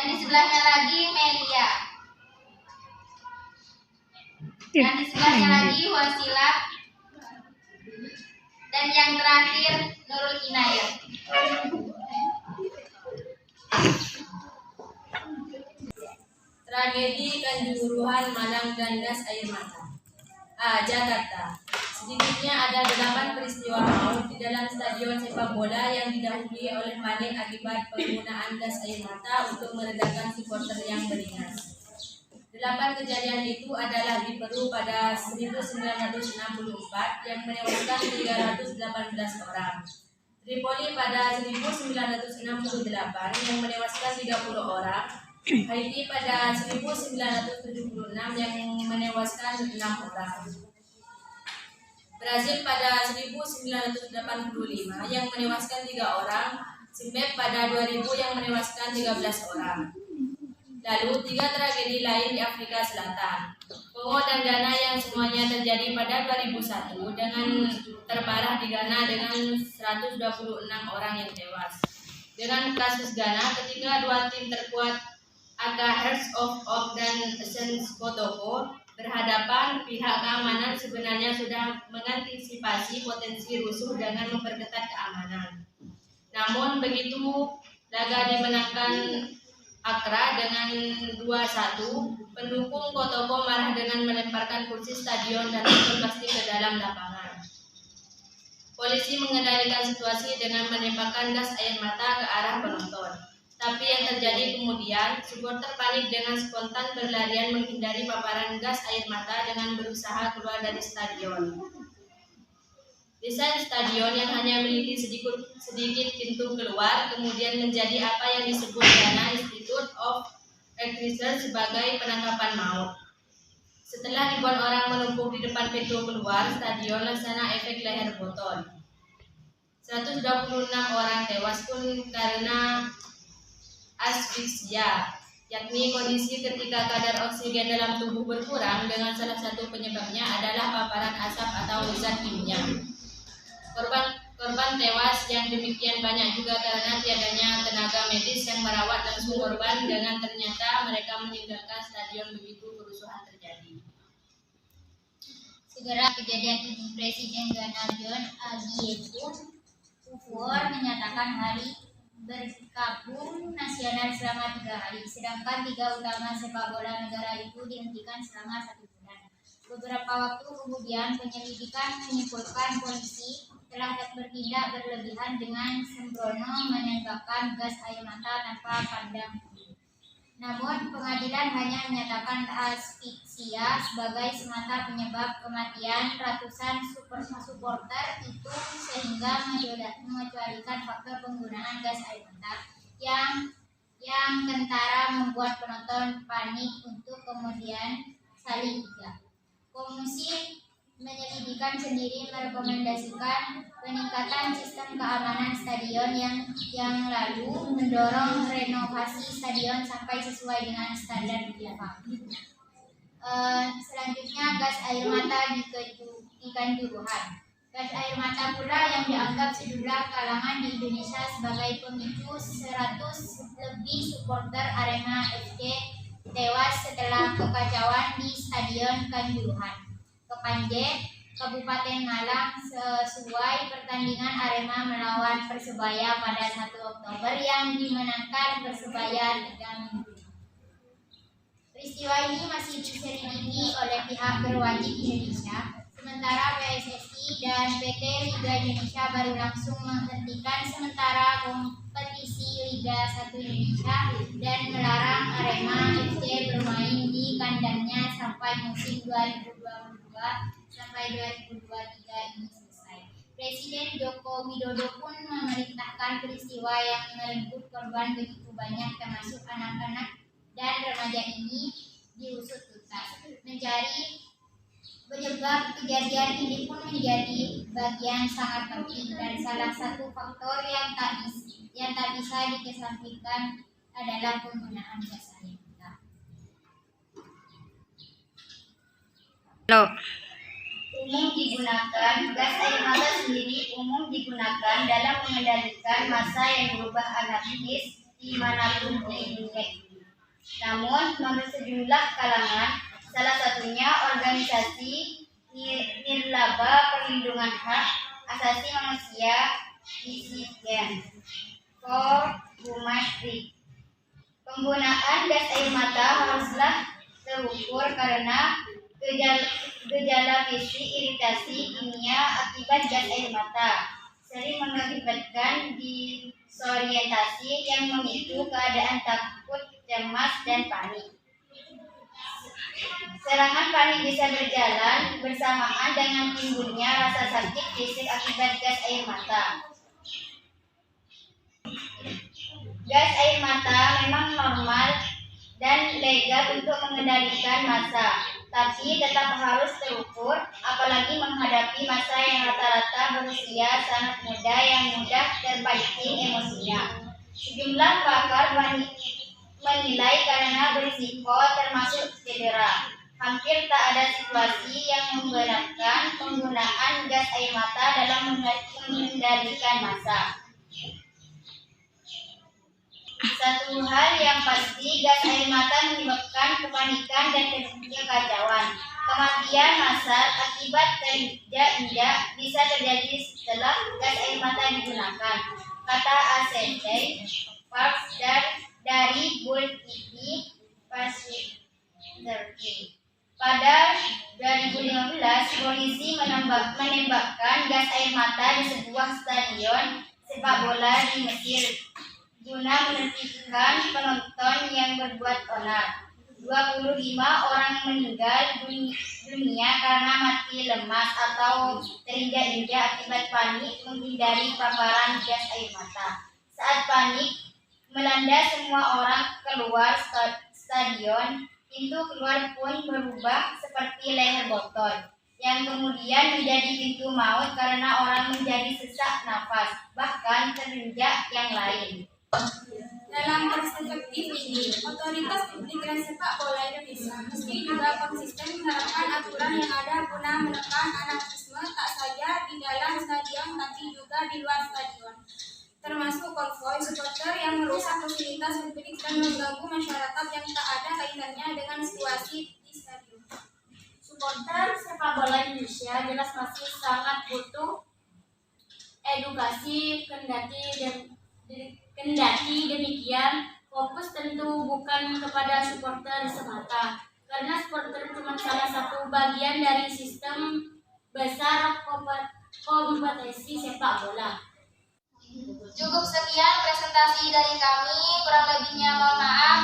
Dan di sebelahnya lagi Melia. Dan di sebelahnya lagi Wasilah. Dan yang terakhir Nurul Inayat. Tragedi Kanjuruhan Malang dan Gas Air Mata. Jakarta. Sedikitnya ada 8 peristiwa maut di dalam stadion sepak bola yang didahului oleh panik akibat penggunaan gas air mata untuk meredakan supporter yang beringas. 8 kejadian itu adalah di Peru pada 1964 yang menewaskan 318 orang. Tripoli pada 1968 yang menewaskan 30 orang. Haiti pada 1976 yang menewaskan 6 orang. Brazil pada 1985 yang menewaskan 3 orang. Zimbabwe pada 2000 yang menewaskan 13 orang. Lalu 3 tragedi lain di Afrika Selatan, Kongo dan Ghana yang semuanya terjadi pada 2001 dengan terparah di Ghana dengan 126 orang yang tewas. Dengan kasus Ghana, ketika 2 tim terkuat Aka Hearts of Oak dan Essence Kotoko berhadapan, pihak keamanan sebenarnya sudah mengantisipasi potensi rusuh dengan memperketat keamanan. Namun begitu laga dimenangkan Accra dengan 2-1, pendukung Kotoko marah dengan melemparkan kursi stadion dan motor plastik ke dalam lapangan. Polisi mengendalikan situasi dengan menembakkan gas air mata ke arah penonton. Tapi yang terjadi kemudian, supporter panik dengan spontan berlarian menghindari paparan gas air mata dengan berusaha keluar dari stadion. Desain stadion yang hanya memiliki sedikit pintu keluar kemudian menjadi apa yang disebut Ghana Institute of Research sebagai penangkapan maut. Setelah ribuan orang menumpuk di depan pintu keluar stadion laksana efek leher botol. 126 orang tewas pun karena asfiksia, yakni kondisi ketika kadar oksigen dalam tubuh berkurang dengan salah satu penyebabnya adalah paparan asap atau zat kimia. Korban tewas yang demikian banyak juga karena tiadanya tenaga medis yang merawat langsung korban dengan ternyata mereka meninggalkan stadion begitu kerusuhan terjadi. Segera kejadian ini, Presiden Ghana John Agyeku Kufuor menyatakan hari berkabung nasional selama 3 hari, sedangkan 3 utama sepak bola negara itu dihentikan selama 1 bulan. Beberapa waktu kemudian penyelidikan menyimpulkan polisi telah bertindak berlebihan dengan sembrono menembakkan gas air mata tanpa pandang bulu. Namun pengadilan hanya menyatakan asfiksia sebagai semata penyebab kematian ratusan supporter itu sehingga mengecualikan faktor penggunaan gas air mata yang kentara membuat penonton panik untuk kemudian saling hijab. Komisi penyelidikan sendiri merekomendasikan peningkatan sistem keamanan stadion yang lalu mendorong renovasi stadion sampai sesuai dengan standar FIFA. Selanjutnya gas air mata di Kanjuruhan. Gas air mata pula yang dianggap sejumlah kalangan di Indonesia sebagai pemicu 100 lebih supporter Arema FC tewas setelah kekacauan di Stadion Kanjuruhan, Kepanjen, Kabupaten Malang sesuai pertandingan Arema melawan Persebaya pada 1 Oktober yang dimenangkan Persebaya 3 minggu. Peristiwa ini masih diselidiki oleh pihak berwajib Indonesia, sementara PSSI dan PT Liga Indonesia baru langsung menghentikan sementara kompetisi Liga 1 Indonesia dan melarang Arema FC bermain di kandangnya sampai musim 2022 sampai 2023 ini selesai. Presiden Joko Widodo pun memerintahkan peristiwa yang merenggut korban begitu banyak termasuk anak-anak dan remaja ini diusut tuntas. Mencari penyebab kejadian ini pun menjadi bagian sangat penting dan salah satu faktor yang tak bisa dikesampingkan adalah penggunaan gas air mata. Gas air mata sendiri umum digunakan dalam mengendalikan massa yang berubah anarkis dimanapun di dunia ini. Namun, menurut sejumlah kalangan, salah satunya organisasi nirlaba perlindungan hak asasi manusia ICN for Human Rights, penggunaan gas air mata haruslah terukur karena gejala fisik iritasi kimia akibat gas air mata sering mengakibatkan disorientasi yang memicu keadaan takut, cemas, dan panik. Serangan panik bisa berjalan bersamaan dengan timbulnya rasa sakit fisik akibat gas air mata. Gas air mata memang normal dan legal untuk mengendalikan massa, tapi tetap harus terukur, apalagi menghadapi massa yang rata-rata berusia sangat muda yang mudah terpancing emosinya. Sejumlah pakar menilai karena berisiko termasuk cedera. Hampir tak ada situasi yang membenarkan penggunaan gas air mata dalam mengendalikan massa. Satu hal yang pasti, gas air mata menyebabkan kepanikan dan kekacauan. Kematian massal akibat terinjak-injak bisa terjadi setelah gas air mata digunakan, kata ACT Parks dari Bull TV Passenger. Pada 2015, polisi menembakkan gas air mata di sebuah stadion sepak bola di Mesir guna menertibkan penonton yang berbuat onar. 25 orang meninggal dunia karena mati lemas atau terinjak-injak akibat panik menghindari paparan gas air mata. Saat panik melanda semua orang keluar stadion, pintu keluar pun berubah seperti leher botol, yang kemudian menjadi pintu maut karena orang menjadi sesak nafas, bahkan terinjak yang lain. Dalam perspektif ini, otoritas publik dan sepak bola Indonesia mesti juga konsisten menerapkan aturan yang ada guna menekan anarkisme tak saja di dalam stadion tapi juga di luar stadion, termasuk konvoi supporter yang merusak fasilitas publik dan mengganggu masyarakat yang tak ada kaitannya dengan situasi di stadion. Supporter sepak bola Indonesia jelas masih sangat butuh edukasi, kendati demikian, fokus tentu bukan kepada supporter semata, karena supporter cuma salah satu bagian dari sistem besar kompetisi sepak bola. Cukup sekian presentasi dari kami, kurang lebihnya mohon maaf.